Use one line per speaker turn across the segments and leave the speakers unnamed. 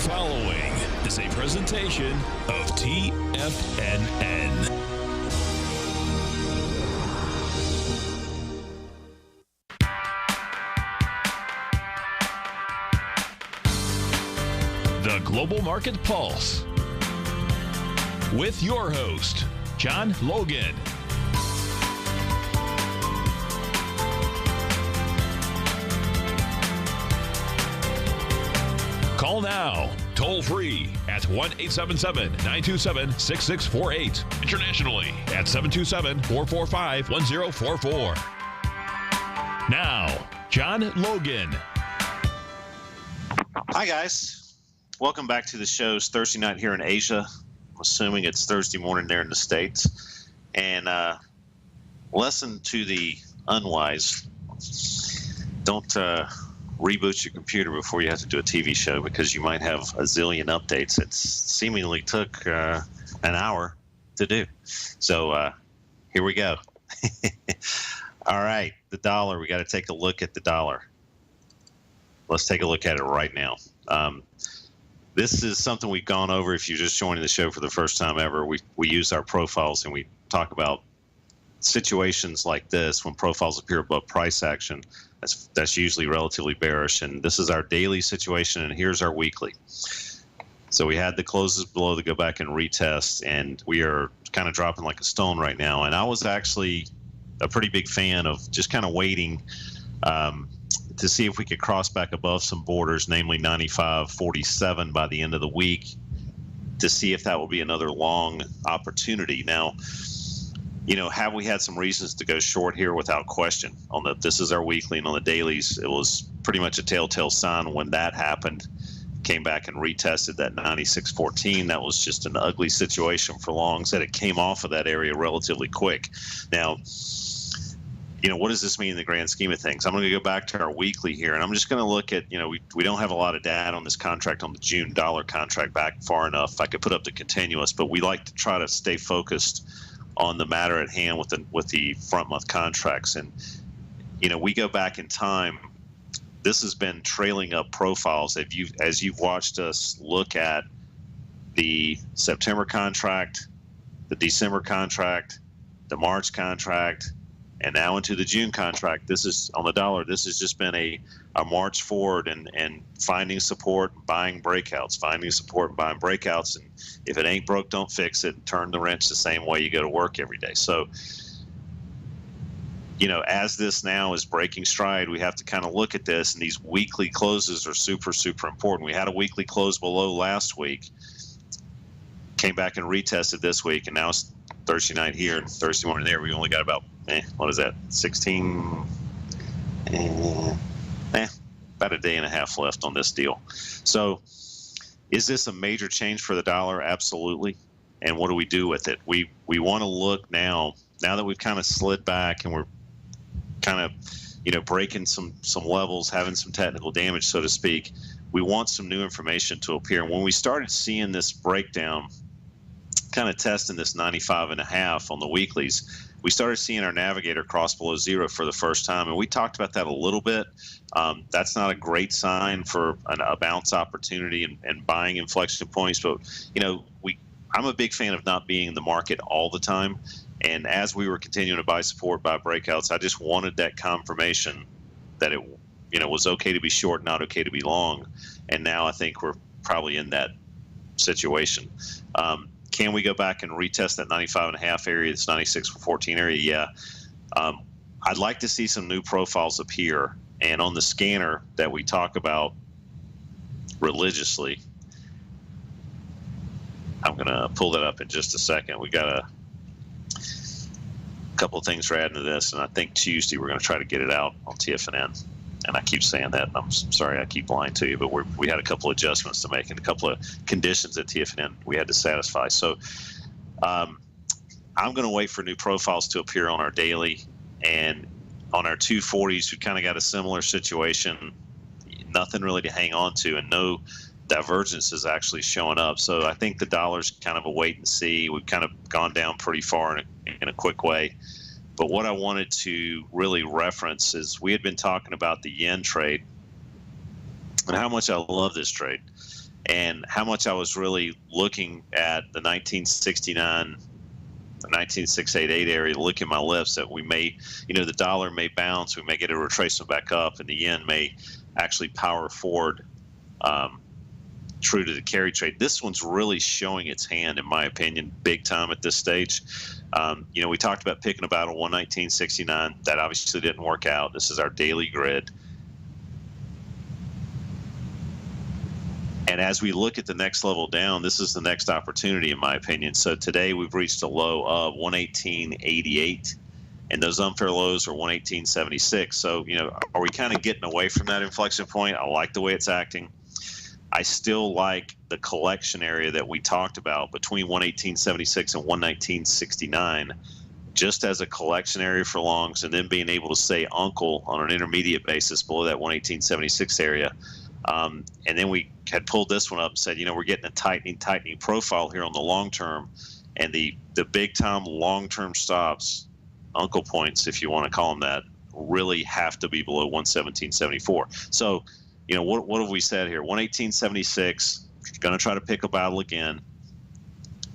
following is a presentation of TFNN. The Global Market Pulse with your host, John Logan. Call now, toll free at 1-877-927-6648. Internationally at 727-445-1044. Now, John Logan.
Hi, guys. Welcome back to the show's Thursday night here in Asia. I'm assuming it's Thursday morning there in the States. And lesson to the unwise, don't reboot your computer before you have to do a TV show, because you might have a zillion updates that seemingly took an hour to do. So here we go. All right, the dollar. We got to take a look at the dollar. Let's take a look at it right now. This is something we've gone over. If you're just joining the show for the first time ever, we use our profiles and we talk about situations like this when profiles appear above price action. That's usually relatively bearish, and this is our daily situation, and here's our weekly. So we had the closes below to go back and retest, and we are kind of dropping like a stone right now. And I was actually a pretty big fan of just kind of waiting to see if we could cross back above some borders, namely 95.47 by the end of the week, to see if that will be another long opportunity. Now, you know, have we had some reasons to go short here? Without question. This is our weekly, and on the dailies, it was pretty much a telltale sign when that happened. Came back and retested that 96.14. That was just an ugly situation for longs. That it came off of that area relatively quick. Now, you know, what does this mean in the grand scheme of things? I'm going to go back to our weekly here, and I'm just going to look at, you know, we don't have a lot of data on this contract, on the June dollar contract back far enough. I could put up the continuous, but we like to try to stay focused on the matter at hand with the front month contracts. And, you know, we go back in time. This has been trailing up profiles. As you've watched us look at the September contract, the December contract, the March contract, and now into the June contract. This is on the dollar. This has just been a march forward and finding support, buying breakouts, finding support, buying breakouts. And if it ain't broke, don't fix it. Turn the wrench the same way you go to work every day. So, you know, as this now is breaking stride, we have to kind of look at this, and these weekly closes are super, super important. We had a weekly close below last week, came back and retested this week, and now it's Thursday night here and Thursday morning there. We only got about, what is that, 16, about a day and a half left on this deal. So is this a major change for the dollar? Absolutely. And what do we do with it? We want to look now that we've kind of slid back and we're kind of, you know, breaking some levels, having some technical damage, so to speak. We want some new information to appear. And when we started seeing this breakdown, kind of testing this 95.5 on the weeklies, we started seeing our navigator cross below zero for the first time, and we talked about that a little bit. That's not a great sign for a bounce opportunity and buying inflection points, but, you know, I'm a big fan of not being in the market all the time, and as we were continuing to buy support, buy breakouts, I just wanted that confirmation that it, you know, was okay to be short, not okay to be long, and now I think we're probably in that situation. Can we go back and retest that 95.5 area, this 96.14 area? Yeah. I'd like to see some new profiles appear. And on the scanner that we talk about religiously, I'm going to pull that up in just a second. We got a couple of things we're adding to this, and I think Tuesday we're going to try to get it out on TFNN. And I keep saying that. I'm sorry I keep lying to you, but we had a couple of adjustments to make and a couple of conditions at TFNN we had to satisfy. So I'm going to wait for new profiles to appear on our daily. And on our 240s, we kind of got a similar situation. Nothing really to hang on to, and no divergence is actually showing up. So I think the dollar's kind of a wait and see. We've kind of gone down pretty far in a quick way. But what I wanted to really reference is we had been talking about the yen trade and how much I love this trade. and how much I was really looking at the 1969, the 19688 area, look at my lips that we may, the dollar may bounce, we may get a retracement back up, and the yen may actually power forward true to the carry trade. This one's really showing its hand, in my opinion, big time at this stage. We talked about picking a battle 119.69. That obviously didn't work out. This is our daily grid. And as we look at the next level down, this is the next opportunity, in my opinion. So today we've reached a low of 118.88, and those unfair lows are 118.76. So, are we kind of getting away from that inflection point? I like the way it's acting. I still like the collection area that we talked about between 118.76 and 119.69, just as a collection area for longs, and then being able to say uncle on an intermediate basis below that 118.76 area. And then we had pulled this one up and said, we're getting a tightening profile here on the long term, and the big time long term stops, uncle points, if you want to call them that, really have to be below 117.74. So, what have we said here? 118.76, going to try to pick a battle again.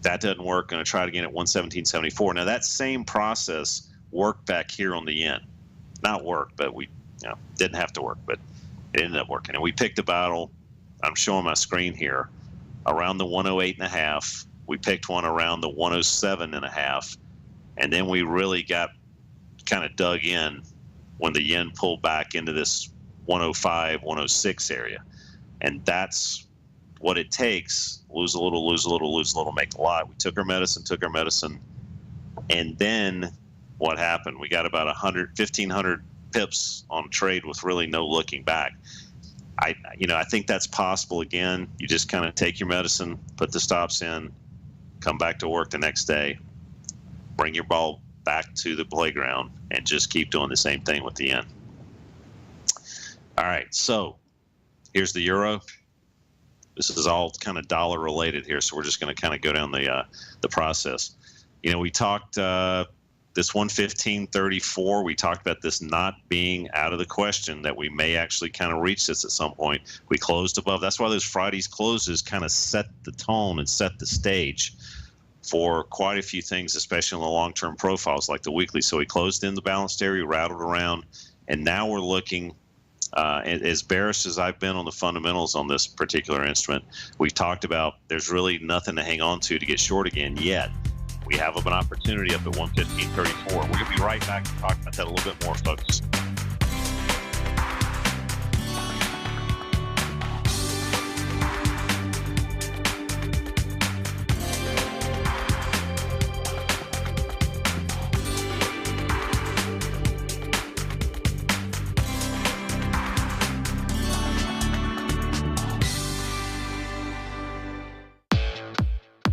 That doesn't work. Going to try it again at 117.74. Now that same process worked back here on the yen. Not worked, but we didn't have to work, but it ended up working. And we picked a battle. I'm showing my screen here around the 108.5. We picked one around the 107.5, and then we really got kind of dug in when the yen pulled back into this 105, 106 area. And that's what it takes. Lose a little, lose a little, lose a little, make a lot. We took our medicine. And then what happened? We got about 1,500 pips on trade with really no looking back. I think that's possible again. You just kind of take your medicine, put the stops in, come back to work the next day, bring your ball back to the playground, and just keep doing the same thing with the yen. All right, so here's the euro. This is all kind of dollar related here, so we're just going to kind of go down the process. We talked this 115.34. We talked about this not being out of the question, that we may actually kind of reach this at some point. We closed above. That's why those Fridays closes kind of set the tone and set the stage for quite a few things, especially on the long-term profiles like the weekly. So we closed in the balanced area, rattled around, and now we're looking. As bearish as I've been on the fundamentals on this particular instrument, we've talked about there's really nothing to hang on to get short again yet. We have an opportunity up at 115.34. We're going to be right back to talk about that a little bit more, folks.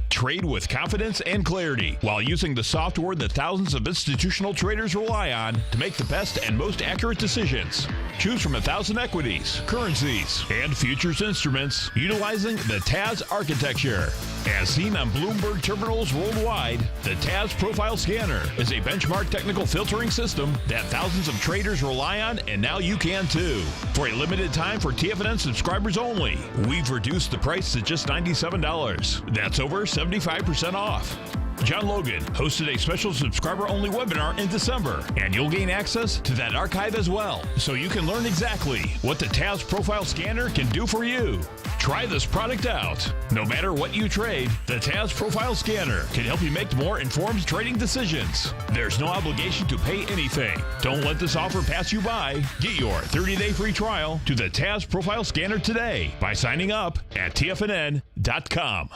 Trade with confidence and clarity while using the software that thousands of institutional traders rely on to make the best and most accurate decisions. Choose from 1,000 equities, currencies, and futures instruments utilizing the TAS architecture. As seen on Bloomberg terminals worldwide, the TAS Profile Scanner is a benchmark technical filtering system that thousands of traders rely on, and now you can too. For a limited time for TFNN subscribers only, we've reduced the price to just $97. That's over 75% off. John Logan hosted a special subscriber-only webinar in December, and you'll gain access to that archive as well, so you can learn exactly what the TAS Profile Scanner can do for you. Try this product out. No matter what you trade, the TAS Profile Scanner can help you make more informed trading decisions. There's no obligation to pay anything. Don't let this offer pass you by. Get your 30-day free trial to the TAS Profile Scanner today by signing up at TFNN.com.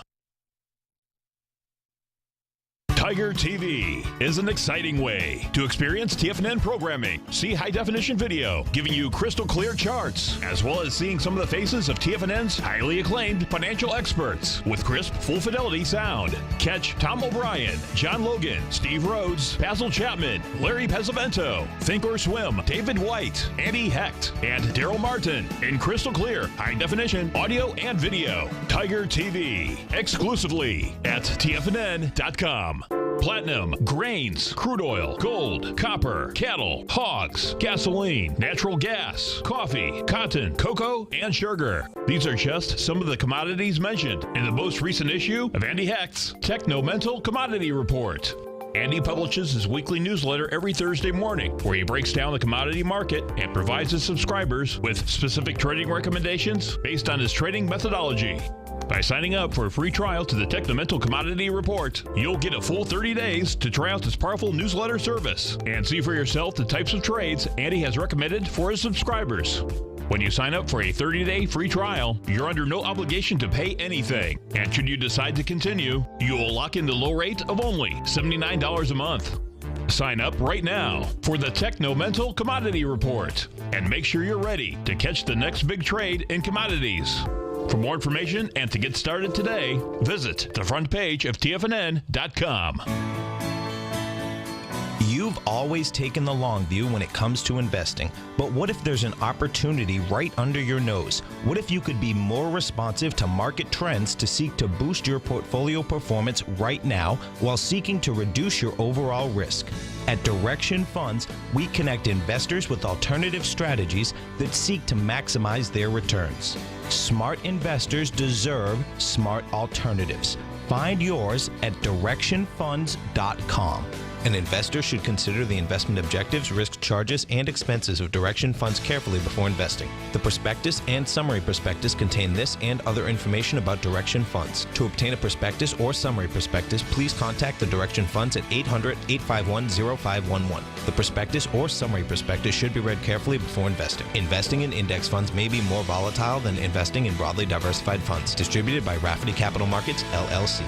Tiger TV is an exciting way to experience TFNN programming. See high-definition video, giving you crystal clear charts, as well as seeing some of the faces of TFNN's highly acclaimed financial experts with crisp, full-fidelity sound. Catch Tom O'Brien, John Logan, Steve Rhodes, Basil Chapman, Larry Pesavento, Think or Swim, David White, Andy Hecht, and Daryl Martin in crystal clear, high-definition audio and video. Tiger TV, exclusively at TFNN.com. platinum, grains, crude oil, gold, copper, cattle, hogs, gasoline, natural gas, coffee, cotton, cocoa, and sugar. These are just some of the commodities mentioned in the most recent issue of Andy Hecht's Techno-Mental Commodity Report. Andy publishes his weekly newsletter every Thursday morning, where he breaks down the commodity market and provides his subscribers with specific trading recommendations based on his trading methodology. By signing up for a free trial to the Techno-Mental Commodity Report, you'll get a full 30 days to try out this powerful newsletter service and see for yourself the types of trades Andy has recommended for his subscribers. When you sign up for a 30-day free trial, you're under no obligation to pay anything. And should you decide to continue, you will lock in the low rate of only $79 a month. Sign up right now for the Techno-Mental Commodity Report and make sure you're ready to catch the next big trade in commodities. For more information and to get started today, visit the front page of TFNN.com.
You've always taken the long view when it comes to investing, but what if there's an opportunity right under your nose? What if you could be more responsive to market trends to seek to boost your portfolio performance right now while seeking to reduce your overall risk? At Direction Funds, we connect investors with alternative strategies that seek to maximize their returns. Smart investors deserve smart alternatives. Find yours at directionfunds.com. An investor should consider the investment objectives, risk, charges, and expenses of Direction Funds carefully before investing. The prospectus and summary prospectus contain this and other information about Direction Funds. To obtain a prospectus or summary prospectus, please contact the Direction Funds at 800-851-0511. The prospectus or summary prospectus should be read carefully before investing. Investing in index funds may be more volatile than investing in broadly diversified funds. Distributed by Rafferty Capital Markets, LLC.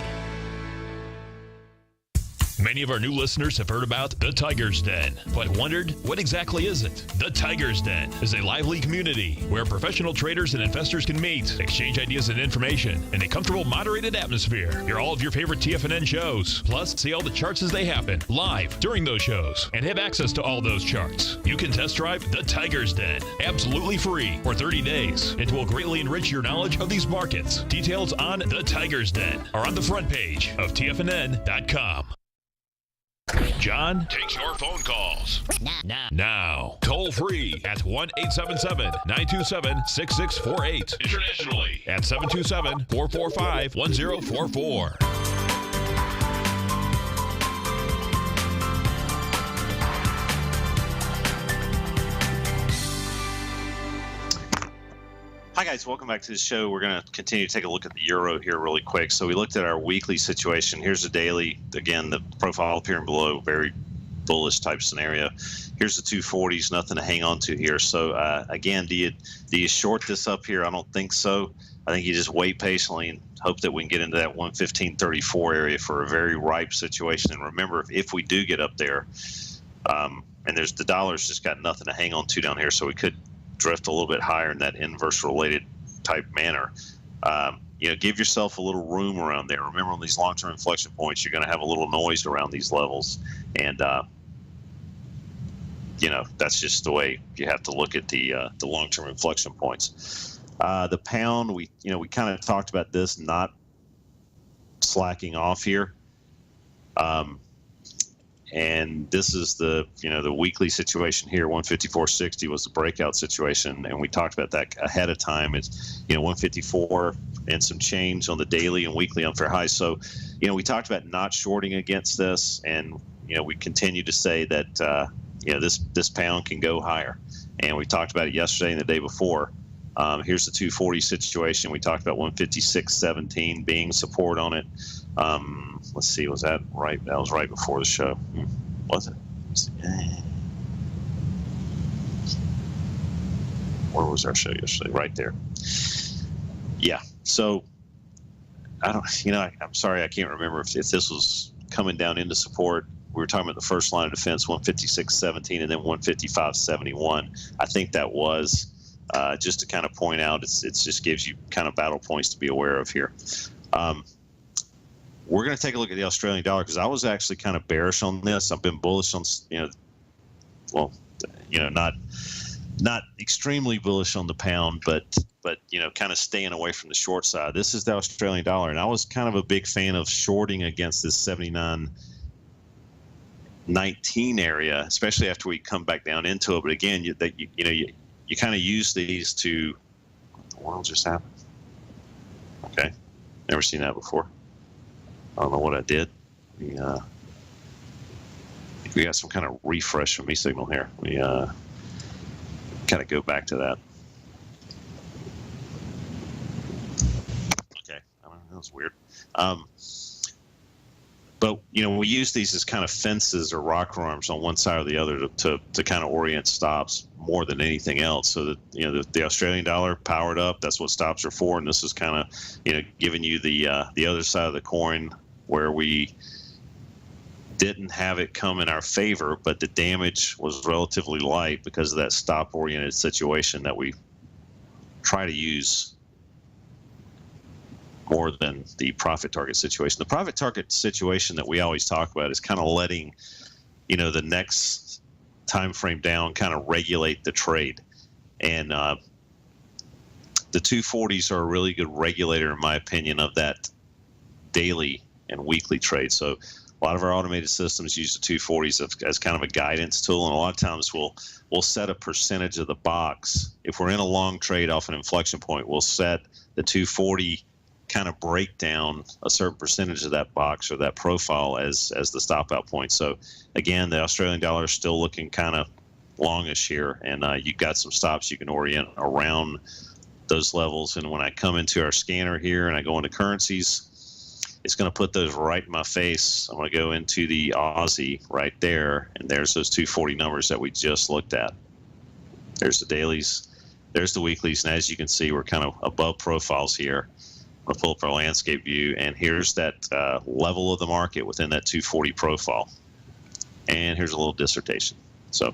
Many of our new listeners have heard about the Tiger's Den, but wondered, what exactly is it? The Tiger's Den is a lively community where professional traders and investors can meet, exchange ideas and information in a comfortable, moderated atmosphere. Hear all of your favorite TFNN shows, plus see all the charts as they happen live during those shows, and have access to all those charts. You can test drive the Tiger's Den absolutely free for 30 days. It will greatly enrich your knowledge of these markets. Details on the Tiger's Den are on the front page of TFNN.com. John takes your phone calls. Now. Toll free at 1-877-927-6648. Internationally at 727-445-1044.
Hi guys, welcome back to the show. We're going to continue to take a look at the euro here really quick. So we looked at our weekly situation. Here's the daily. Again, the profile appearing below, very bullish type scenario. Here's the 240s, nothing to hang on to here. So again, do you short this up here? I don't think so. I think you just wait patiently and hope that we can get into that 115.34 area for a very ripe situation. And remember, if we do get up there, and there's the dollar's just got nothing to hang on to down here, so we could drift a little bit higher in that inverse related type manner. Give yourself a little room around there. Remember, on these long-term inflection points, you're going to have a little noise around these levels, and that's just the way you have to look at the long-term inflection points. The pound, we kind of talked about this not slacking off here. And this is the weekly situation here. 154.60 was the breakout situation, and we talked about that ahead of time. It's 154 and some change on the daily and weekly unfair highs. So we talked about not shorting against this, and we continue to say that this pound can go higher, and we talked about it yesterday and the day before. Here's the 240 situation. We talked about 156.17 being support on it. Let's see, was that right? That was right before the show. Was it? Where was our show yesterday? Right there. Yeah. So I'm sorry, I can't remember if this was coming down into support. We were talking about the first line of defense, 156.17, and then 155.71. I think that was just to kind of point out. It just gives you kind of battle points to be aware of here. We're going to take a look at the Australian dollar because I was actually kind of bearish on this. I've been bullish on, not extremely bullish on the pound, but kind of staying away from the short side. This is the Australian dollar, and I was kind of a big fan of shorting against this 79 19 area, especially after we come back down into it. But again, you kind of use these to. What the world just happened? Okay, never seen that before. I don't know what I did. I think we got some kind of refresh from me signal here. We kind of go back to that. Okay, I don't know, that was weird. But we use these as kind of fences or rocker arms on one side or the other to kind of orient stops more than anything else. So that the Australian dollar powered up. That's what stops are for, and this is kind of giving you the other side of the coin where we didn't have it come in our favor, but the damage was relatively light because of that stop-oriented situation that we try to use more than the profit target situation. The profit target situation that we always talk about is kind of letting, the next time frame down kind of regulate the trade. And the 240s are a really good regulator, in my opinion, of that daily and weekly trade. So a lot of our automated systems use the 240s as kind of a guidance tool, and a lot of times we'll set a percentage of the box. If we're in a long trade off an inflection point, we'll set the 240 kind of break down a certain percentage of that box or that profile as the stop out point. So again, the Australian dollar is still looking kind of longish here, and you've got some stops you can orient around those levels. And when I come into our scanner here and I go into currencies, it's going to put those right in my face. I'm going to go into the Aussie right there, and there's those 240 numbers that we just looked at. There's the dailies, there's the weeklies, and as you can see, we're kind of above profiles here. I'm going to pull up our landscape view, and here's that level of the market within that 240 profile. And here's a little dissertation. So,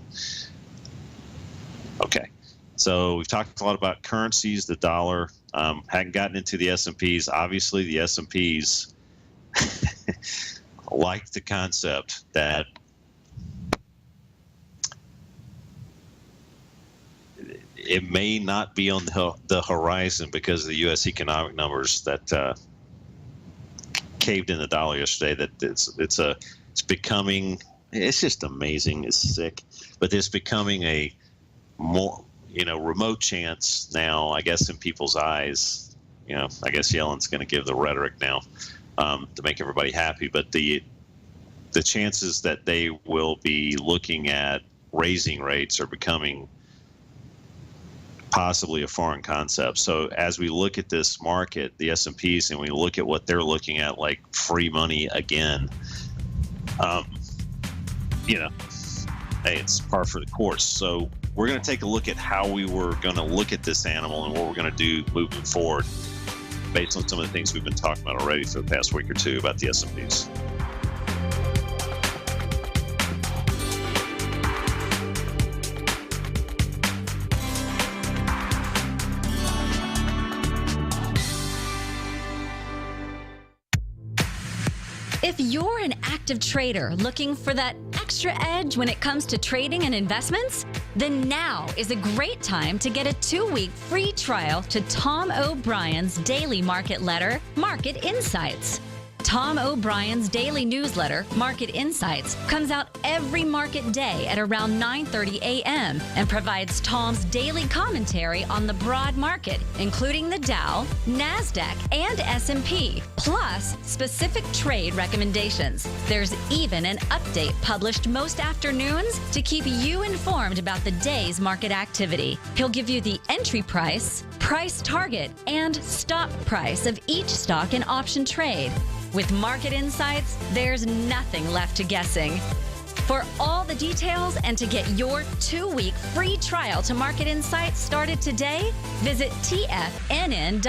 okay. So we've talked a lot about currencies, the dollar. Hadn't gotten into the S&Ps. Obviously, the S&Ps like the concept that it may not be on the horizon because of the U.S. economic numbers that caved in the dollar yesterday. That it's becoming, it's just amazing. It's sick, but it's becoming a more remote chance now, I guess, in people's eyes. I guess Yellen's going to give the rhetoric now to make everybody happy, but the chances that they will be looking at raising rates are becoming possibly a foreign concept. So as we look at this market, the S&Ps, and we look at what they're looking at, like free money again, hey, it's par for the course. So we're going to take a look at how we were going to look at this animal and what we're going to do moving forward based on some of the things we've been talking about already for the past week or two about the S&Ps.
If you're an active trader looking for that extra edge when it comes to trading and investments, then now is a great time to get a 2-week free trial to Tom O'Brien's daily market letter, Market Insights. Tom O'Brien's daily newsletter, Market Insights, comes out every market day at around 9:30 a.m. and provides Tom's daily commentary on the broad market, including the Dow, NASDAQ, and S&P, plus specific trade recommendations. There's even an update published most afternoons to keep you informed about the day's market activity. He'll give you the entry price, price target, and stop price of each stock and option trade. With Market Insights, there's nothing left to guessing. For all the details and to get your 2-week free trial to Market Insights started today, visit TFNN.com.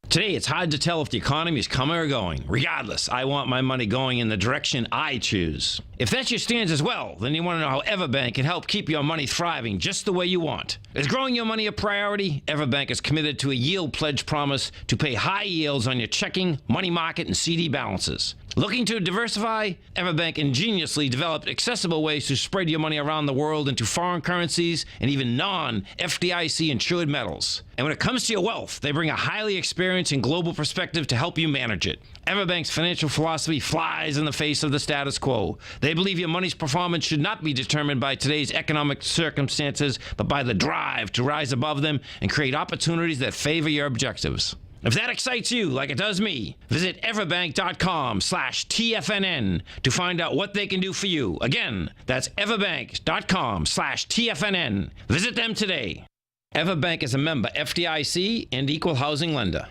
Today, it's hard to tell if the economy is coming or going. Regardless, I want my money going in the direction I choose. If that's your stance as well, then you want to know how Everbank can help keep your money thriving just the way you want. Is growing your money a priority? Everbank is committed to a yield pledge promise to pay high yields on your checking, money market, and CD balances. Looking to diversify? Everbank ingeniously developed accessible ways to spread your money around the world into foreign currencies and even non-FDIC insured metals. And when it comes to your wealth, they bring a highly experienced and global perspective to help you manage it. Everbank's financial philosophy flies in the face of the status quo. They believe your money's performance should not be determined by today's economic circumstances, but by the drive to rise above them and create opportunities that favor your objectives. If that excites you like it does me, visit everbank.com/TFNN to find out what they can do for you. Again, that's everbank.com/TFNN. Visit them today. Everbank is a member FDIC and equal housing lender.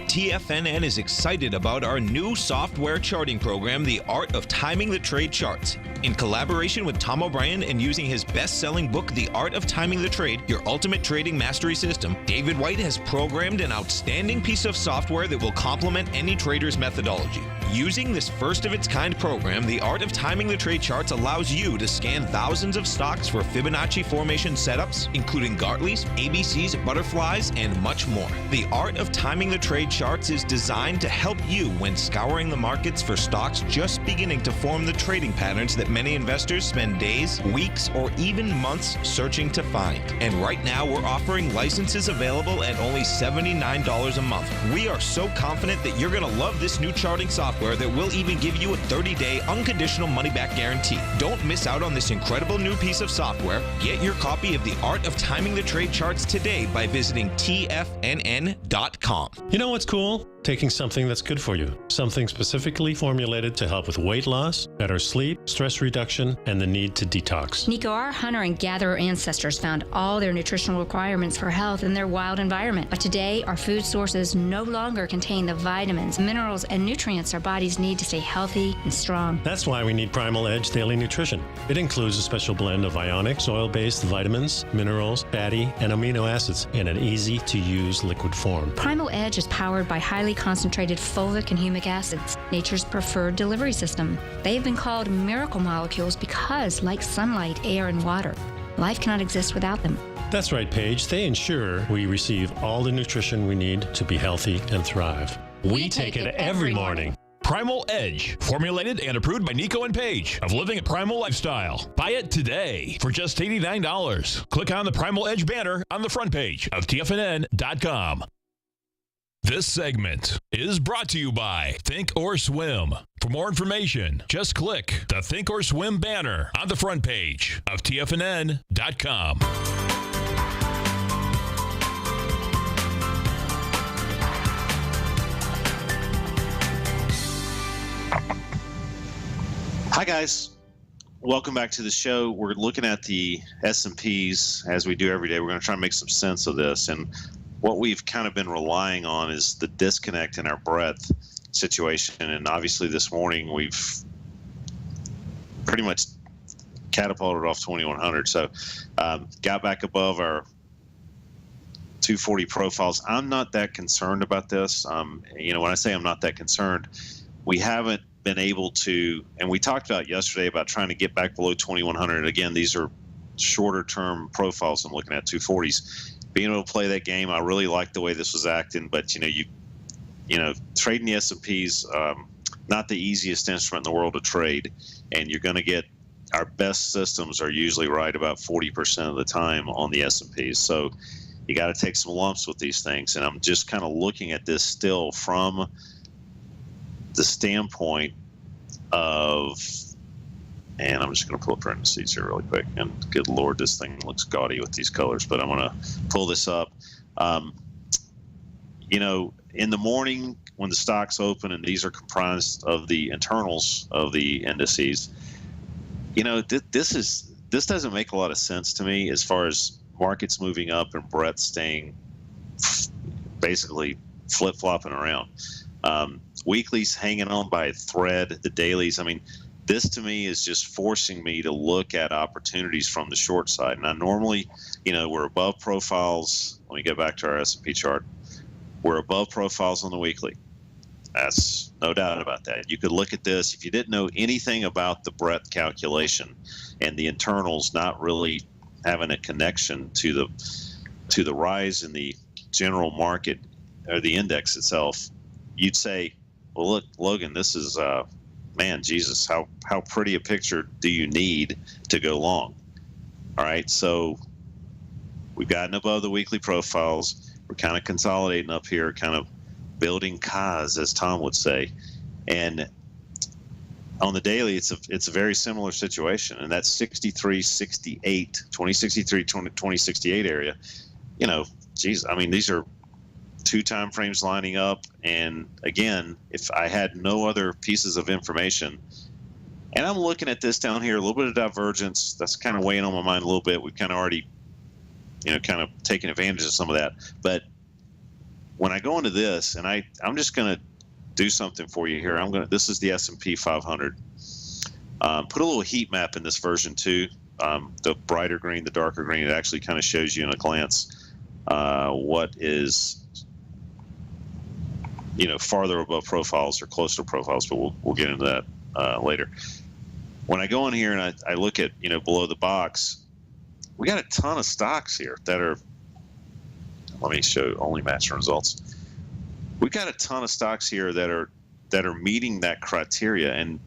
TFNN is excited about our new software charting program, The Art of Timing the Trade Charts. In collaboration with Tom O'Brien and using his best-selling book, The Art of Timing the Trade, Your Ultimate Trading Mastery System, David White has programmed an outstanding piece of software that will complement any trader's methodology. Using this first-of-its-kind program, The Art of Timing the Trade Charts allows you to scan thousands of stocks for Fibonacci formation setups, including Gartley's, ABC's, butterflies, and much more. The Art of Timing the Trade Charts is designed to help you when scouring the markets for stocks just beginning to form the trading patterns that many investors spend days, weeks, or even months searching to find. And right now, we're offering licenses available at only $79 a month. We are so confident that you're going to love this new charting software that will even give you a 30-day unconditional money-back guarantee. Don't miss out on this incredible new piece of software. Get your copy of The Art of Timing the Trade Charts today by visiting TFNN.com.
You know what's cool? Taking something that's good for you. Something specifically formulated to help with weight loss, better sleep, stress reduction, and the need to detox.
Nico, our hunter and gatherer ancestors found all their nutritional requirements for health in their wild environment. But today, our food sources no longer contain the vitamins, minerals, and nutrients our bodies need to stay healthy and strong.
That's why we need Primal Edge Daily Nutrition. It includes a special blend of ionic, oil-based vitamins, minerals, fatty, and amino acids in an easy-to-use liquid form.
Primal Edge is powered by highly concentrated fulvic and humic acids, nature's preferred delivery system. They've been called miracle molecules because, like sunlight, air, and water, life cannot exist without them.
That's right, Paige. They ensure we receive all the nutrition we need to be healthy and thrive. We take it every morning.
Primal Edge, formulated and approved by Nico and Paige of Living a Primal Lifestyle. Buy it today for just $89. Click on the Primal Edge banner on the front page of TFNN.com. This segment is brought to you by Think or Swim. For more information, just click the Think or Swim banner on the front page of TFNN.com.
Hi, guys. Welcome back to the show. We're looking at the S&Ps as we do every day. We're going to try to make some sense of this. And what we've kind of been relying on is the disconnect in our breadth situation. And obviously this morning we've pretty much catapulted off 2100. So got back above our 240 profiles. I'm not that concerned about this. When I say I'm not that concerned, we haven't been able to, and we talked about yesterday about trying to get back below 2100. Again, these are shorter term profiles. I'm looking at 240s. Being able to play that game, I really like the way this was acting. But trading the S&Ps, not the easiest instrument in the world to trade, and you're going to get our best systems are usually right about 40% of the time on the S&Ps. So you got to take some lumps with these things. And I'm just kind of looking at this still from the standpoint of, and I'm just going to pull up parentheses here really quick. And good Lord, this thing looks gaudy with these colors, but I'm going to pull this up. In the morning when the stocks open, and these are comprised of the internals of the indices, this doesn't make a lot of sense to me as far as markets moving up and breadth staying basically flip-flopping around. Weeklies hanging on by a thread, the dailies. I mean, this to me is just forcing me to look at opportunities from the short side. And I normally, we're above profiles. Let me get back to our S&P chart. We're above profiles on the weekly. That's no doubt about that. You could look at this. If you didn't know anything about the breadth calculation and the internals not really having a connection to the rise in the general market or the index itself, you'd say, well, look, Logan, this is, man, Jesus, how pretty a picture do you need to go long? All right, so we've gotten above the weekly profiles. We're kind of consolidating up here, kind of building Kaz, as Tom would say. And on the daily, it's a very similar situation, and that's 63.68, 2063, 2068 area. You know, geez, I mean, these are 2 time frames lining up. And again, if I had no other pieces of information, and I'm looking at this down here, a little bit of divergence, that's kind of weighing on my mind a little bit. We've kind of already, you know, kind of taken advantage of some of that. But when I go into this, and I'm just going to do something for you here. This is the S&P 500. Put a little heat map in this version too. The brighter green, the darker green, it actually kind of shows you in a glance what is, you know, farther above profiles or closer to profiles, but we'll get into that later. When I go in here and I look at, you know, below the box, we got a ton of stocks here that are, let me show only matching results. We've got a ton of stocks here that are meeting that criteria. And,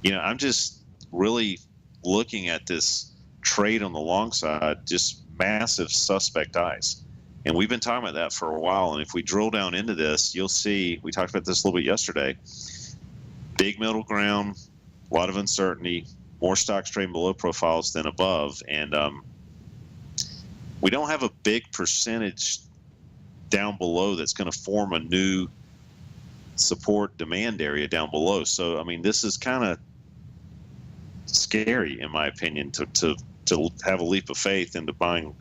you know, I'm just really looking at this trade on the long side, just massive suspect eyes. And we've been talking about that for a while. And if we drill down into this, you'll see, we talked about this a little bit yesterday, big middle ground, a lot of uncertainty, more stocks trading below profiles than above. And we don't have a big percentage down below that's going to form a new support demand area down below. So, I mean, this is kind of scary, in my opinion, to have a leap of faith into buying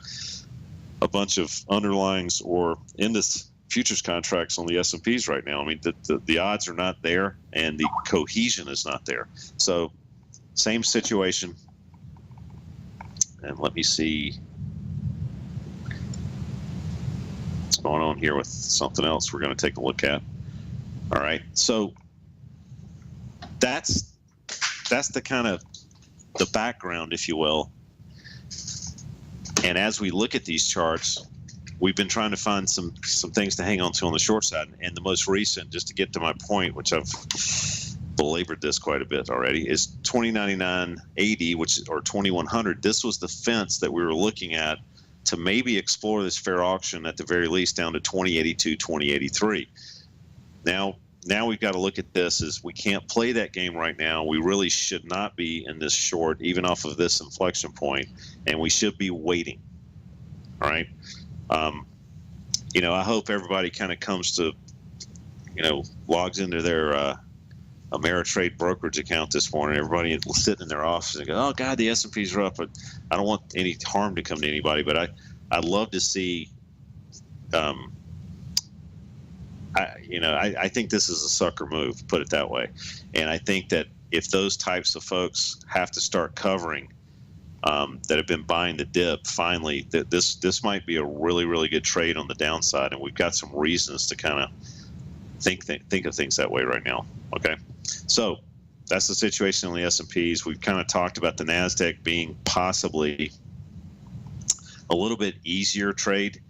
a bunch of underlyings or in this futures contracts on the S&Ps right now. I mean, the odds are not there, and the cohesion is not there. So, same situation. And let me see what's going on here with something else we're going to take a look at. All right, so that's the kind of the background, if you will. And as we look at these charts, we've been trying to find some things to hang on to on the short side. And the most recent, just to get to my point, which I've belabored this quite a bit already, is 2099.80, or 2100. This was the fence that we were looking at to maybe explore this fair auction at the very least down to 2082, 2083. Now we've got to look at this as we can't play that game right now. We really should not be in this short, even off of this inflection point, and we should be waiting. All right. You know, I hope everybody kind of comes to, you know, logs into their Ameritrade brokerage account this morning. Everybody sitting in their office and go, "Oh God, the S&Ps are up." But I don't want any harm to come to anybody. But I'd love to see. I think this is a sucker move, put it that way. And I think that if those types of folks have to start covering that have been buying the dip, finally, that this might be a really, really good trade on the downside. And we've got some reasons to kind of think of things that way right now. Okay, so that's the situation on the S&Ps. We've kind of talked about the NASDAQ being possibly a little bit easier trade.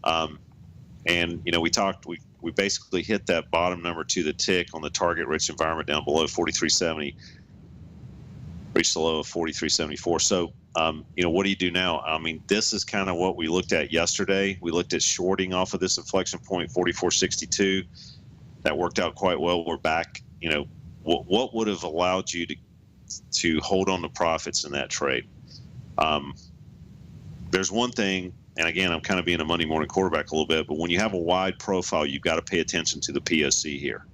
And, you know, we basically hit that bottom number to the tick on the target rich environment down below 4370, reached the low of 4374. So, you know, what do you do now? I mean, this is kind of what we looked at yesterday. We looked at shorting off of this inflection point, 4462. That worked out quite well. We're back. You know, what would have allowed you to hold on to profits in that trade? There's one thing. And again, I'm kind of being a Monday morning quarterback a little bit, but when you have a wide profile, you've got to pay attention to the PSC here,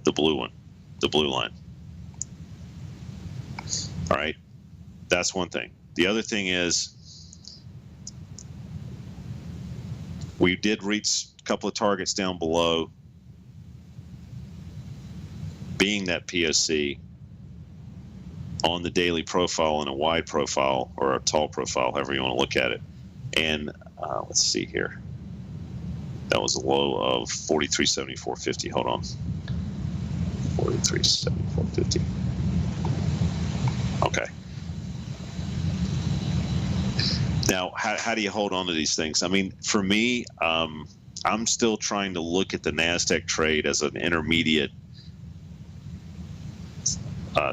the blue one, the blue line. All right, that's one thing. The other thing is we did reach a couple of targets down below, being that PSC on the daily profile and a wide profile or a tall profile, however you want to look at it. And let's see here. That was a low of 4374.50. Hold on. 4374.50. Okay. Now, how do you hold on to these things? I mean, for me, I'm still trying to look at the NASDAQ trade as an intermediate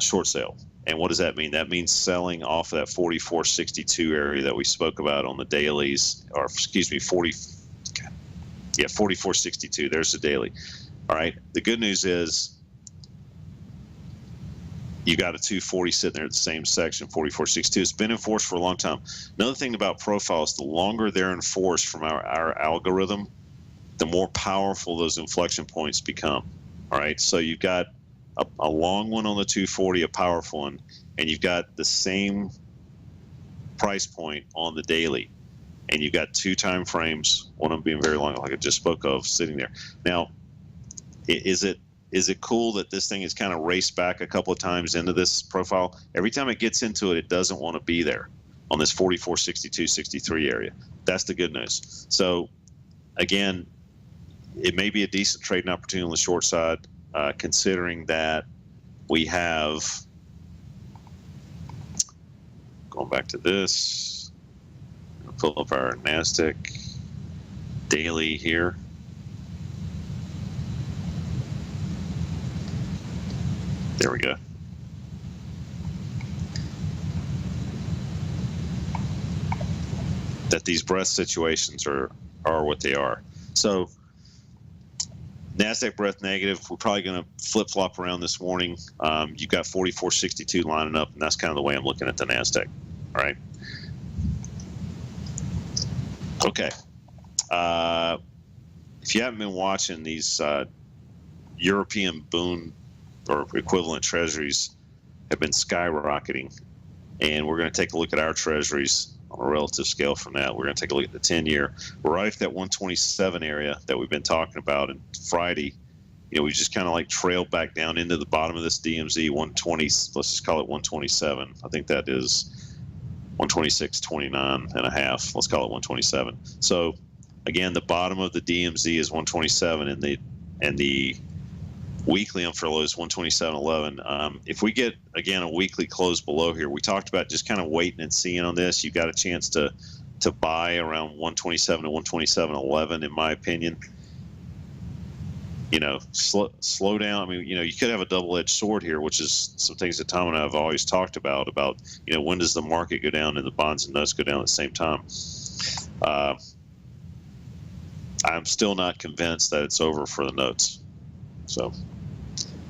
short sale. And what does that mean? That means selling off of that 44.62 area that we spoke about on the dailies, or excuse me, 44.62. There's the daily. All right. The good news is you got a 240 sitting there at the same section, 44.62. It's been enforced for a long time. Another thing about profiles, the longer they're enforced from our algorithm, the more powerful those inflection points become. All right. So you've got a long one on the 240, a powerful one, and you've got the same price point on the daily, and you've got 2 time frames, one of them being very long, like I just spoke of, sitting there. Now, is it cool that this thing is kind of raced back a couple of times into this profile? Every time it gets into it, it doesn't want to be there on this 44.62, 63 area. That's the good news. So again, it may be a decent trading opportunity on the short side, considering that we have, going back to this, pull up our NASDAQ daily here. There we go. That these breath situations are what they are. So NASDAQ breath negative. We're probably going to flip-flop around this morning. You've got 44.62 lining up, and that's kind of the way I'm looking at the NASDAQ. All right. Okay. If you haven't been watching, these European Bund or equivalent treasuries have been skyrocketing, and we're going to take a look at our treasuries on a relative scale from that. We're going to take a look at the 10-year. We're right at that 127 area that we've been talking about. And Friday, we just kind of like trailed back down into the bottom of this DMZ 120. Let's just call it 127. I think that is 126.29 and a half. Let's call it 127. So again, the bottom of the DMZ is 127, and the weekly unfurlough is 127.11. If we get, again, a weekly close below here, we talked about just kind of waiting and seeing on this. You've got a chance to buy around 127 to 127.11, in my opinion. Slow down. I mean, you could have a double-edged sword here, which is some things that Tom and I have always talked about, when does the market go down and the bonds and notes go down at the same time. I'm still not convinced that it's over for the notes. So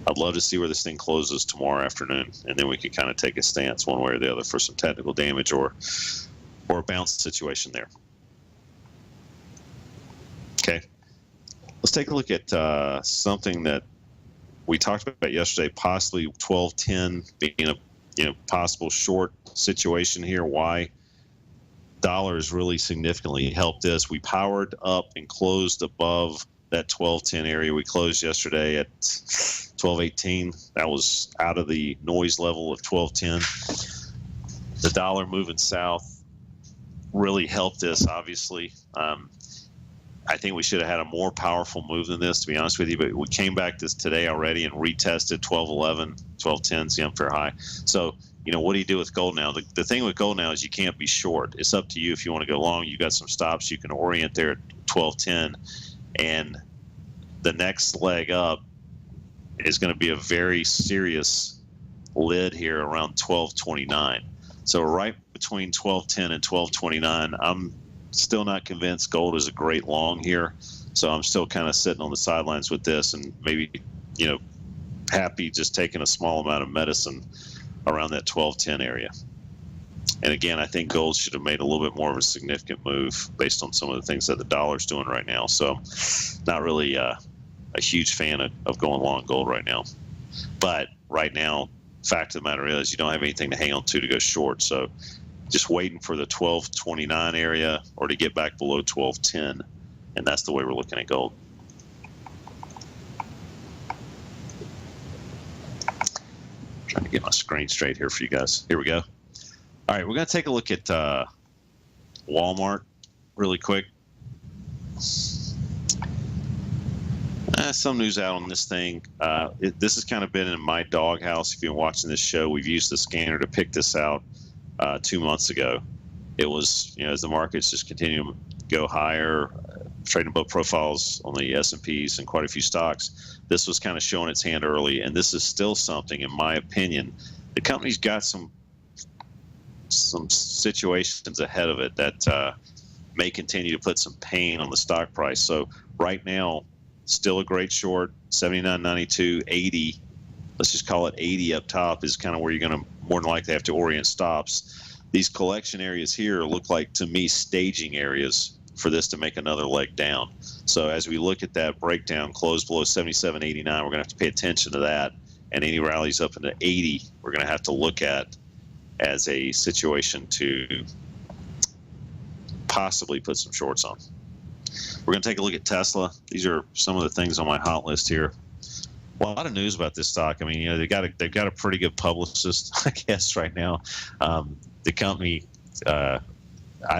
I'd love to see where this thing closes tomorrow afternoon, and then we can kind of take a stance one way or the other for some technical damage or a bounce situation there. Okay, let's take a look at something that we talked about yesterday, possibly 1210 being a possible short situation here. Why? Dollars really significantly helped this. We powered up and closed above that 1210 area. We closed yesterday at 1218. That was out of the noise level of 1210. The dollar moving south really helped this, obviously. I think we should have had a more powerful move than this, to be honest with you, but we came back this today already and retested 1211, 1210 is the unfair high. So, what do you do with gold now? The thing with gold now is you can't be short. It's up to you if you want to go long. You got some stops you can orient there at 1210. And the next leg up is going to be a very serious lid here around 1229. So right between 1210 and 1229, I'm still not convinced gold is a great long here. So I'm still kind of sitting on the sidelines with this, and maybe, happy just taking a small amount of medicine around that 1210 area. And again, I think gold should have made a little bit more of a significant move based on some of the things that the dollar's doing right now. So not really a huge fan of going long gold right now. But right now, fact of the matter is you don't have anything to hang on to go short. So just waiting for the 1229 area or to get back below 1210. And that's the way we're looking at gold. Trying to get my screen straight here for you guys. Here we go. All right, we're going to take a look at Walmart really quick. Some news out on this thing. This has kind of been in my doghouse. If you've been watching this show, we've used the scanner to pick this out 2 months ago. It was, as the markets just continue to go higher, trading above profiles on the S&Ps and quite a few stocks. This was kind of showing its hand early, and this is still something, in my opinion, the company's got some situations ahead of it that may continue to put some pain on the stock price. So right now, still a great short, 79.92, 80. Let's just call it 80 up top is kind of where you're going to more than likely have to orient stops. These collection areas here look like, to me, staging areas for this to make another leg down. So as we look at that breakdown, close below 77.89, we're going to have to pay attention to that. And any rallies up into 80, we're going to have to look at as a situation to possibly put some shorts on. We're going to take a look at Tesla. These are some of the things on my hot list here. Well, a lot of news about this stock. I mean, you know, they've got a pretty good publicist, I guess, right now. The company, I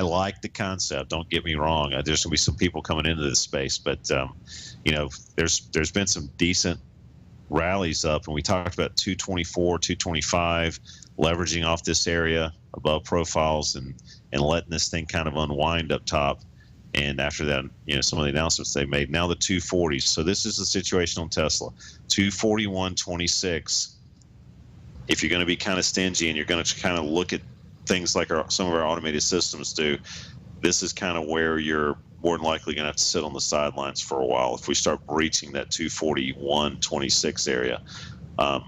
like the concept. Don't get me wrong. There's going to be some people coming into this space, but you know, there's been some decent rallies up, and we talked about 224, 225, leveraging off this area above profiles and letting this thing kind of unwind up top. And after that, you know, some of the announcements they made. Now the 240s. So this is the situation on Tesla. 241.26. If you're going to be kind of stingy and you're going to kind of look at things like some of our automated systems do, this is kind of where you're more than likely going to have to sit on the sidelines for a while if we start breaching that 241.26 area. And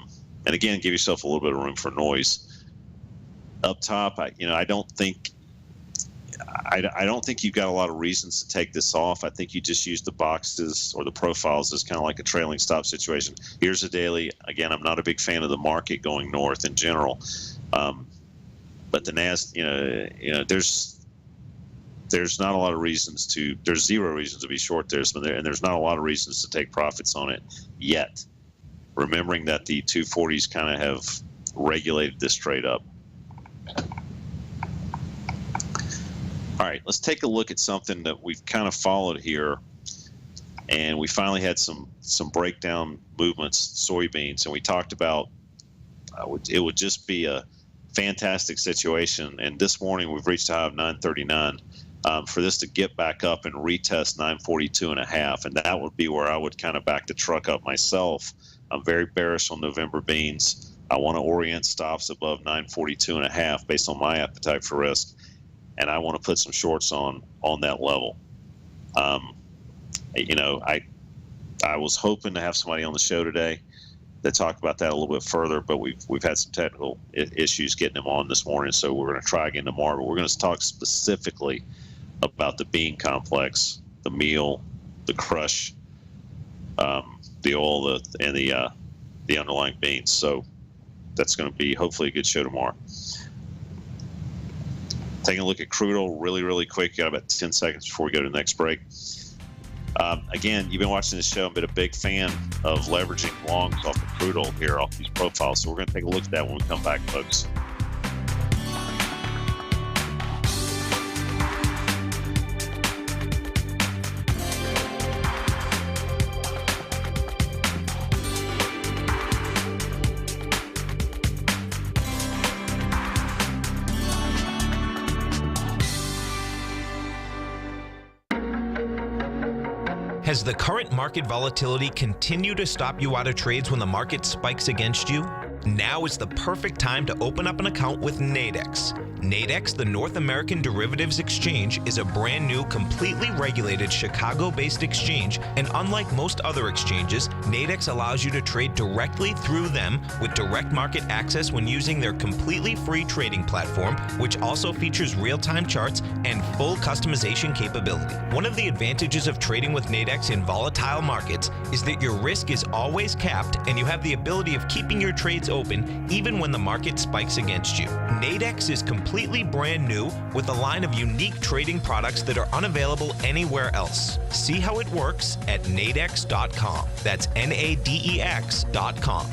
again, give yourself a little bit of room for noise. Up top, I don't think you've got a lot of reasons to take this off. I think you just use the boxes or the profiles as kind of like a trailing stop situation. Here's a daily. Again, I'm not a big fan of the market going north in general, but the NASDAQ, there's not a lot of reasons to. There's zero reasons to be short this, and there's not a lot of reasons to take profits on it yet. Remembering that the 240s kind of have regulated this trade up. All right, let's take a look at something that we've kind of followed here, and we finally had some breakdown movements, soybeans, and we talked about it would just be a fantastic situation. And this morning we've reached a high of 939. For this to get back up and retest 942.5, and that would be where I would kind of back the truck up myself. I'm very bearish on November beans. I want to orient stops above 942.5 based on my appetite for risk, and I want to put some shorts on that level. I was hoping to have somebody on the show today that talk about that a little bit further, but we've had some technical issues getting them on this morning, so we're going to try again tomorrow. But we're going to talk specifically about the bean complex, the meal, the crush, the oil, and the underlying beans. So that's going to be hopefully a good show tomorrow. Taking a look at crude oil really, really quick. You got about 10 seconds before we go to the next break. Again, you've been watching this show. I've been a big fan of leveraging longs off the crude oil here, off these profiles. So we're going to take a look at that when we come back, folks.
Has the current market volatility continued to stop you out of trades when the market spikes against you? Now is the perfect time to open up an account with Nadex. Nadex, the North American Derivatives Exchange, is a brand new, completely regulated Chicago-based exchange, and unlike most other exchanges, Nadex allows you to trade directly through them with direct market access when using their completely free trading platform, which also features real-time charts and full customization capability. One of the advantages of trading with Nadex in volatile markets is that your risk is always capped and you have the ability of keeping your trades open even when the market spikes against you. Nadex is completely brand new with a line of unique trading products that are unavailable anywhere else. See how it works at nadex.com. That's NADEX.com.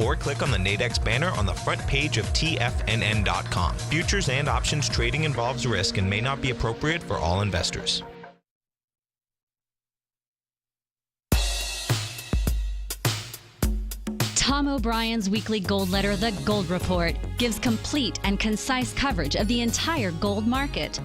Or click on the Nadex banner on the front page of TFNN.com. Futures and options trading involves risk and may not be appropriate for all investors.
Tom O'Brien's weekly gold letter, The Gold Report, gives complete and concise coverage of the entire gold market.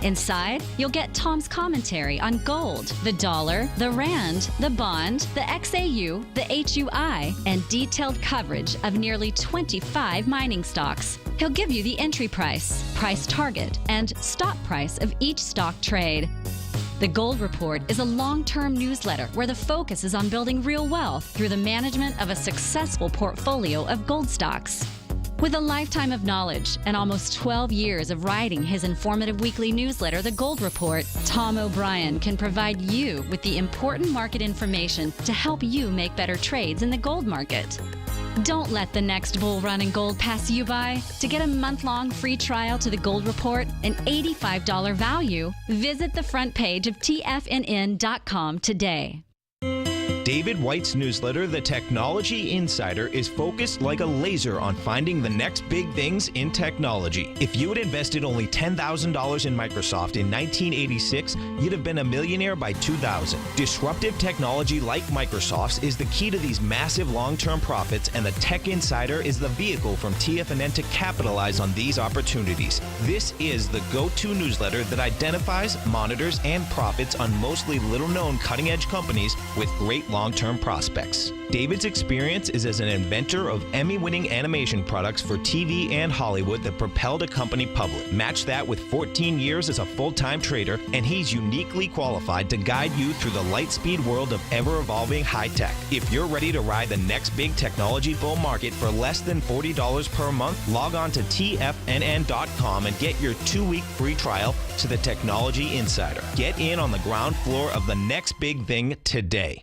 Inside, you'll get Tom's commentary on gold, the dollar, the rand, the bond, the XAU, the HUI, and detailed coverage of nearly 25 mining stocks. He'll give you the entry price, price target, and stop price of each stock trade. The Gold Report is a long-term newsletter where the focus is on building real wealth through the management of a successful portfolio of gold stocks. With a lifetime of knowledge and almost 12 years of writing his informative weekly newsletter, The Gold Report, Tom O'Brien can provide you with the important market information to help you make better trades in the gold market. Don't let the next bull run in gold pass you by. To get a month-long free trial to the Gold Report, an $85 value, visit the front page of TFNN.com today.
David White's newsletter, The Technology Insider, is focused like a laser on finding the next big things in technology. If you had invested only $10,000 in Microsoft in 1986, you'd have been a millionaire by 2000. Disruptive technology like Microsoft's is the key to these massive long-term profits, and the Tech Insider is the vehicle from TFNN to capitalize on these opportunities. This is the go-to newsletter that identifies, monitors, and profits on mostly little-known cutting-edge companies with great long-term prospects. David's experience is as an inventor of Emmy-winning animation products for TV and Hollywood that propelled a company public. Match that with 14 years as a full-time trader, and he's uniquely qualified to guide you through the light-speed world of ever-evolving high-tech. If you're ready to ride the next big technology bull market for less than $40 per month, log on to TFNN.com and get your 2-week free trial to the Technology Insider. Get in on the ground floor of the next big thing today.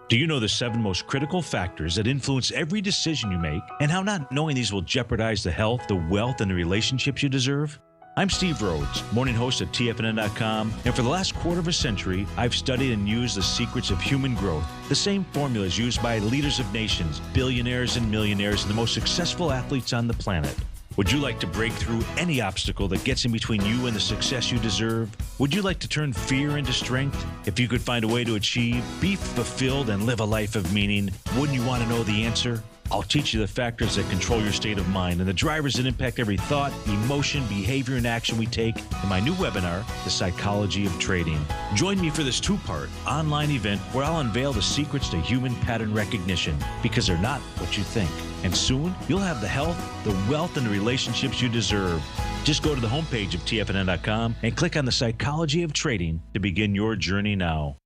Do you know the 7 most critical factors that influence every decision you make, and how not knowing these will jeopardize the health, the wealth, and the relationships you deserve? I'm Steve Rhodes, morning host at TFNN.com, and for the last quarter of a century, I've studied and used the secrets of human growth, the same formulas used by leaders of nations, billionaires and millionaires, and the most successful athletes on the planet. Would you like to break through any obstacle that gets in between you and the success you deserve? Would you like to turn fear into strength? If you could find a way to achieve, be fulfilled, and live a life of meaning, wouldn't you want to know the answer? I'll teach you the factors that control your state of mind and the drivers that impact every thought, emotion, behavior, and action we take in my new webinar, The Psychology of Trading. Join me for this 2-part online event where I'll unveil the secrets to human pattern recognition, because they're not what you think. And soon, you'll have the health, the wealth, and the relationships you deserve. Just go to the homepage of TFNN.com and click on The Psychology of Trading to begin your journey now.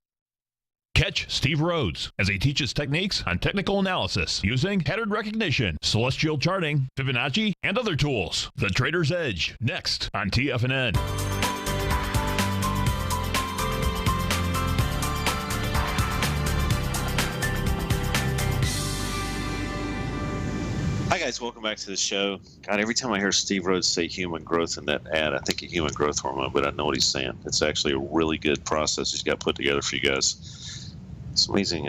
Catch Steve Rhodes as he teaches techniques on technical analysis using pattern recognition, celestial charting, Fibonacci, and other tools. The Trader's Edge, next on TFNN.
Hi guys, welcome back to the show. God, every time I hear Steve Rhodes say human growth in that ad, I think of human growth hormone, but I know what he's saying. It's actually a really good process he's got put together for you guys. It's amazing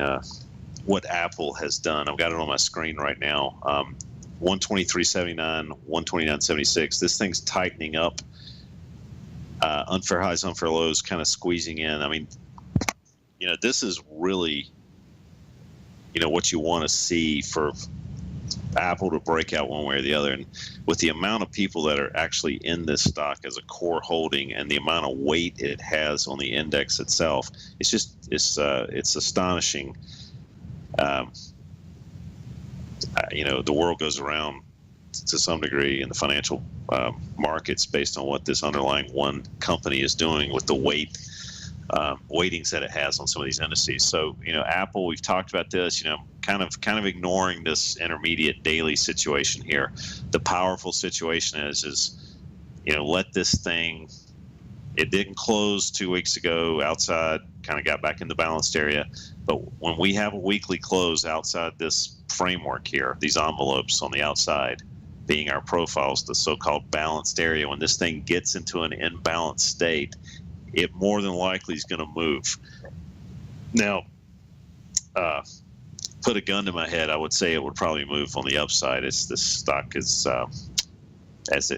what Apple has done. I've got it on my screen right now. 123.79, 129.76. This thing's tightening up. Unfair highs, unfair lows, kind of squeezing in. I mean, you know, this is really, you know, what you want to see for Apple to break out one way or the other. And with the amount of people that are actually in this stock as a core holding and the amount of weight it has on the index itself, it's just it's astonishing. You know, the world goes around to some degree in the financial markets based on what this underlying one company is doing with the weightings that it has on some of these indices. So, you know, Apple, we've talked about this, you know, kind of ignoring this intermediate daily situation here. The powerful situation is, you know, let this thing, it didn't close 2 weeks ago outside, kind of got back in the balanced area. But when we have a weekly close outside this framework here, these envelopes on the outside being our profiles, the so-called balanced area, when this thing gets into an imbalanced state, it more than likely is going to move. Now, put a gun to my head, I would say it would probably move on the upside. This stock is, as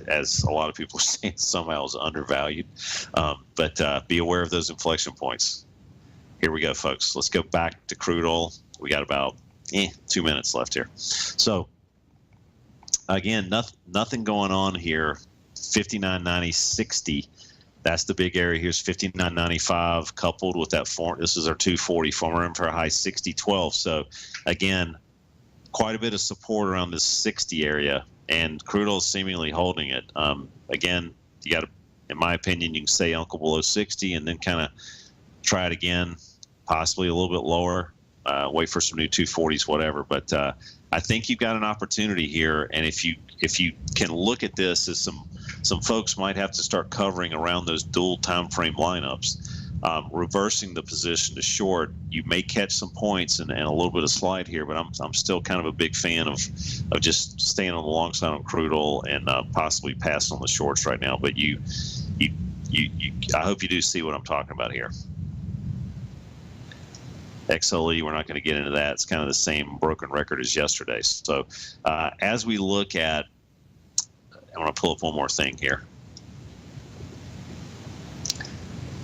a lot of people are saying, somehow is undervalued. But be aware of those inflection points. Here we go, folks. Let's go back to crude oil. We got about 2 minutes left here. So, again, nothing going on here 59.90, 60. That's the big area. Here's 59.95 coupled with that this is our 240 former inventory high 60.12. So again, quite a bit of support around this 60 area, and crude oil is seemingly holding it. Again, you got to, in my opinion, you can stay uncle below 60 and then kind of try it again, possibly a little bit lower, wait for some new 240s, whatever. But I think you've got an opportunity here, and if you can look at this as some folks might have to start covering around those dual time frame lineups, reversing the position to short, you may catch some points and a little bit of slide here, but I'm still kind of a big fan of just staying on the long side on crude oil and possibly passing on the shorts right now. But I hope you do see what I'm talking about here. XLE, we're not going to get into that. It's kind of the same broken record as yesterday. So as we look at, I want to pull up one more thing here.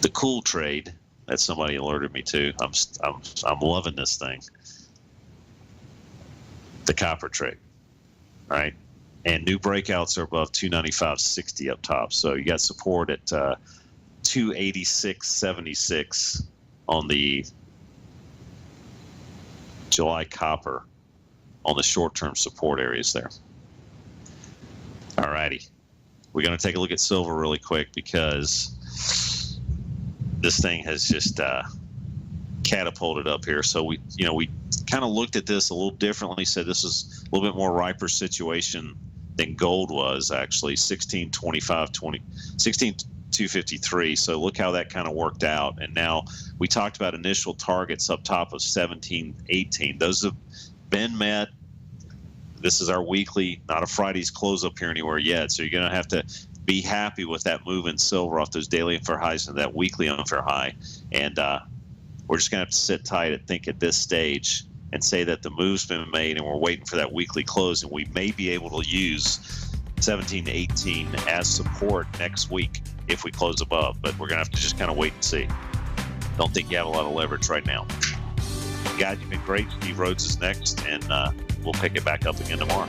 The cool trade that somebody alerted me to. I'm loving this thing. The copper trade, right? And new breakouts are above 295.60 up top. So you got support at 286.76 on the July copper on the short-term support areas there. All righty, we're going to take a look at silver really quick because this thing has just catapulted up here. So we kind of looked at this a little differently, said this is a little bit more riper situation than gold was actually, 16.253. So look how that kind of worked out. And now we talked about initial targets up top of 17.18. Those have been met. This is our weekly, not a Friday's close up here anywhere yet. So you're going to have to be happy with that move in silver off those daily unfair highs and that weekly unfair high. And we're just going to have to sit tight and think at this stage and say that the move's been made and we're waiting for that weekly close, and we may be able to use 17 to 18 as support next week if we close above, but we're going to have to just kind of wait and see. Don't think you have a lot of leverage right now. Guys, you've been great. Steve Rhodes is next, and we'll pick it back up again tomorrow.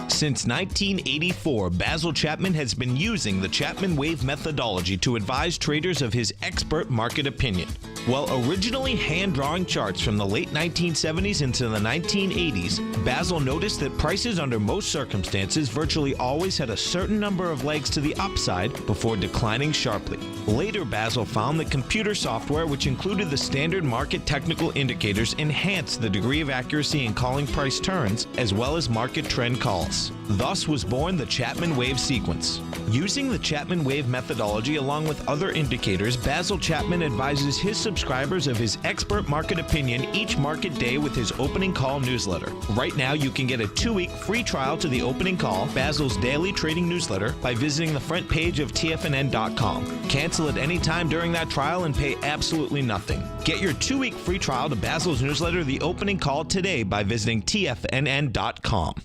Since 1984, Basil Chapman has been using the Chapman Wave methodology to advise traders of his expert market opinion. While originally hand-drawing charts from the late 1970s into the 1980s, Basil noticed that prices under most circumstances virtually always had a certain number of legs to the upside before declining sharply. Later, Basil found that computer software, which included the standard market technical indicators, enhanced the degree of accuracy in calling price turns as well as market trend calls. Thus was born the Chapman Wave sequence. Using the Chapman Wave methodology along with other indicators, Basil Chapman advises his subscribers of his expert market opinion each market day with his opening call newsletter. Right now, you can get a 2-week free trial to the opening call, Basil's daily trading newsletter, by visiting the front page of TFNN.com. Cancel at any time during that trial and pay absolutely nothing. Get your 2-week free trial to Basil's newsletter, The Opening Call, today by visiting TFNN.com.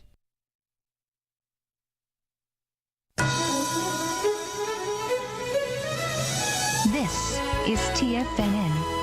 This is TFNN.